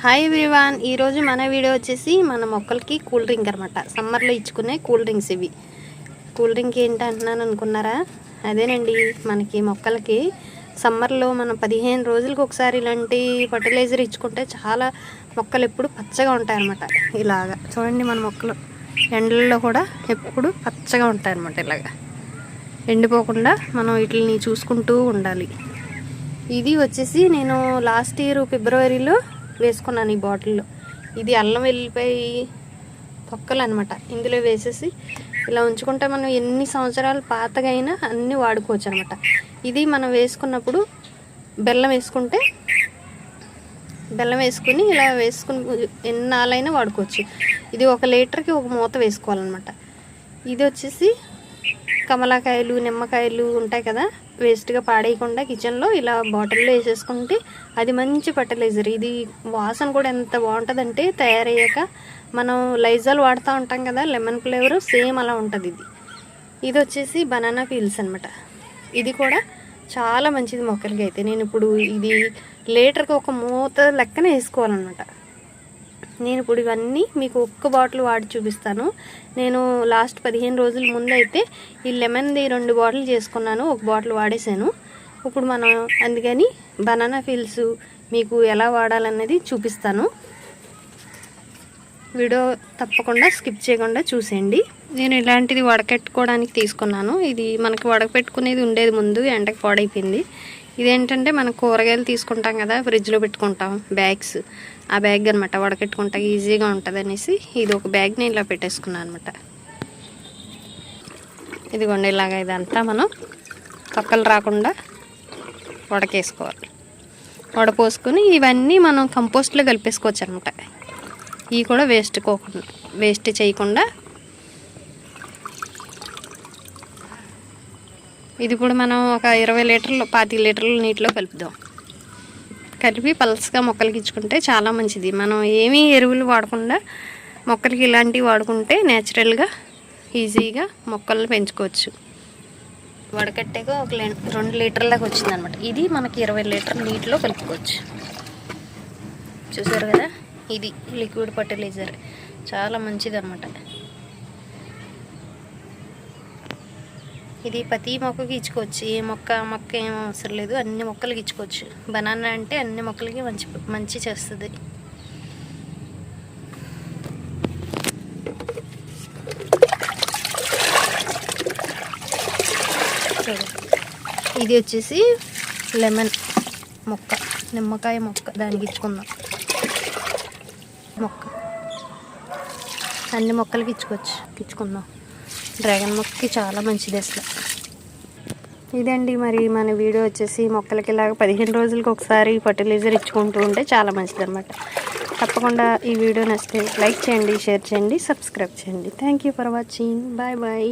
Hi everyone, ఈరోజు మన video వచ్చేసి మన మొక్కలకి కూల్ డ్రింక్ అనమాట. సమ్మర్లో ఇచ్చుకునే కూల్ డ్రింక్స్ ఇవి. కూల్ డ్రింక్ ఏంటి అంటున్నాను అనుకున్నారా? అదేనండి, మనకి మొక్కలకి సమ్మర్లో మనం 15 రోజులకు ఒకసారి ఇలాంటి ఫర్టిలైజర్ ఇచ్చుకుంటే చాలా మొక్కలు ఎప్పుడు పచ్చగా ఉంటాయన్నమాట. ఇలాగా చూడండి, మన మొక్కలు ఎండల్లో కూడా ఎప్పుడు పచ్చగా ఉంటాయన్నమాట. ఇలాగా ఎండిపోకుండా మనం వీటిని చూసుకుంటూ ఉండాలి. ఇది వచ్చేసి నేను లాస్ట్ ఇయర్ ఫిబ్రవరిలో వేసుకున్నాను ఈ బాటిల్లో. ఇది అల్లం వెల్లిపాయ తొక్కలు అనమాట. ఇందులో వేసేసి ఇలా ఉంచుకుంటే మనం ఎన్ని సంవత్సరాలు పాతగా అయినా అన్నీ వాడుకోవచ్చు అనమాట. ఇది మనం వేసుకున్నప్పుడు బెల్లం వేసుకుని ఇలా వేసుకుని ఎన్నాళ్ళైనా వాడుకోవచ్చు. ఇది 1 లీటర్కి 1 మూత వేసుకోవాలన్నమాట. ఇది వచ్చేసి కమలాకాయలు, నిమ్మకాయలు ఉంటాయి కదా, వేస్ట్గా పాడేయకుండా కిచెన్లో ఇలా బాటిల్లో వేసేసుకుంటే అది మంచి ఫర్టిలైజర్. ఇది వాసన కూడా ఎంత బాగుంటుందంటే తయారయ్యాక మనం లైజాల్ వాడుతూ ఉంటాం కదా, లెమన్ ఫ్లేవర్ సేమ్ అలా ఉంటుంది. ఇది వచ్చేసి బనానా పీల్స్ అనమాట. ఇది కూడా చాలా మంచిది మొక్కలకి. అయితే నేను ఇప్పుడు ఇది లీటర్కి 1 మూత లెక్కన వేసుకోవాలన్నమాట. నేను ఇప్పుడు ఇవన్నీ మీకు 1 బాటిల్ వాడి చూపిస్తాను. నేను లాస్ట్ 15 రోజుల ముందు అయితే ఈ లెమన్ది 2 బాటిల్ చేసుకున్నాను, 1 బాటిల్ వాడేసాను. ఇప్పుడు మనం అందుకని బనానా పీల్స్ మీకు ఎలా వాడాలన్నది చూపిస్తాను. వీడియో తప్పకుండా స్కిప్ చేయకుండా చూసేయండి. నేను ఇలాంటిది వడకెట్టుకోవడానికి తీసుకున్నాను. ఇది మనకి వడకపెట్టుకునేది ఉండేది ముందు, ఎండకి పాడైపోయింది. ఇదేంటంటే మనం కూరగాయలు తీసుకుంటాం కదా, ఫ్రిడ్జ్లో పెట్టుకుంటాం బ్యాగ్స్, ఆ బ్యాగ్ అనమాట. వడకెట్టుకుంటా ఈజీగా ఉంటుంది అనేసి ఇది ఒక బ్యాగ్ని ఇలా పెట్టేసుకున్నాను అనమాట. ఇదిగోండి, ఇలాగ ఇదంతా మనం తొక్కలు రాకుండా వడకేసుకోవాలి. వడపోసుకొని ఇవన్నీ మనం కంపోస్ట్లో కలిపేసుకోవచ్చు అనమాట. ఇవి కూడా వేస్ట్ చేయకుండా ఇది కూడా మనం ఒక 20 లీటర్లు 25 లీటర్ల నీటిలో కలుపుదాం. కలిపి పల్స్గా మొక్కలకి ఇచ్చుకుంటే చాలా మంచిది. మనం ఏమీ ఎరువులు వాడకుండా మొక్కలకి ఇలాంటివి వాడుకుంటే న్యాచురల్గా ఈజీగా మొక్కలను పెంచుకోవచ్చు. వడకట్టాక 2 లీటర్ల దాకా వచ్చింది అనమాట. ఇది మనకి 20 లీటర్ల నీటిలో కలుపుకోవచ్చు. చూసారు కదా, ఇది లిక్విడ్ ఫర్టిలైజర్ చాలా మంచిది అనమాట. ఇది ప్రతి మొక్కకి ఇచ్చుకోవచ్చు. ఏ మొక్క ఏం అవసరం లేదు, అన్ని మొక్కలకి ఇచ్చుకోవచ్చు. బనానా అంటే అన్ని మొక్కలకి మంచి చేస్తుంది. ఇది వచ్చేసి లెమన్ మొక్క, నిమ్మకాయ మొక్క, దానికి ఇచ్చుకుందాం. మొక్క అన్ని మొక్కలకి ఇచ్చుకుందాం. డ్రాగన్ మొక్కకి చాలా మంచిది అసలు. ఇదండి మరి మన వీడియో వచ్చేసి మొక్కలకి ఇలాగ 15 రోజులకి ఒకసారి ఫర్టిలైజర్ ఇచ్చుకుంటూ ఉంటే చాలా మంచిది అనమాట. తప్పకుండా ఈ వీడియో నచ్చితే లైక్ చేయండి, షేర్ చేయండి, సబ్స్క్రైబ్ చేయండి. Thank you for watching. Bye bye.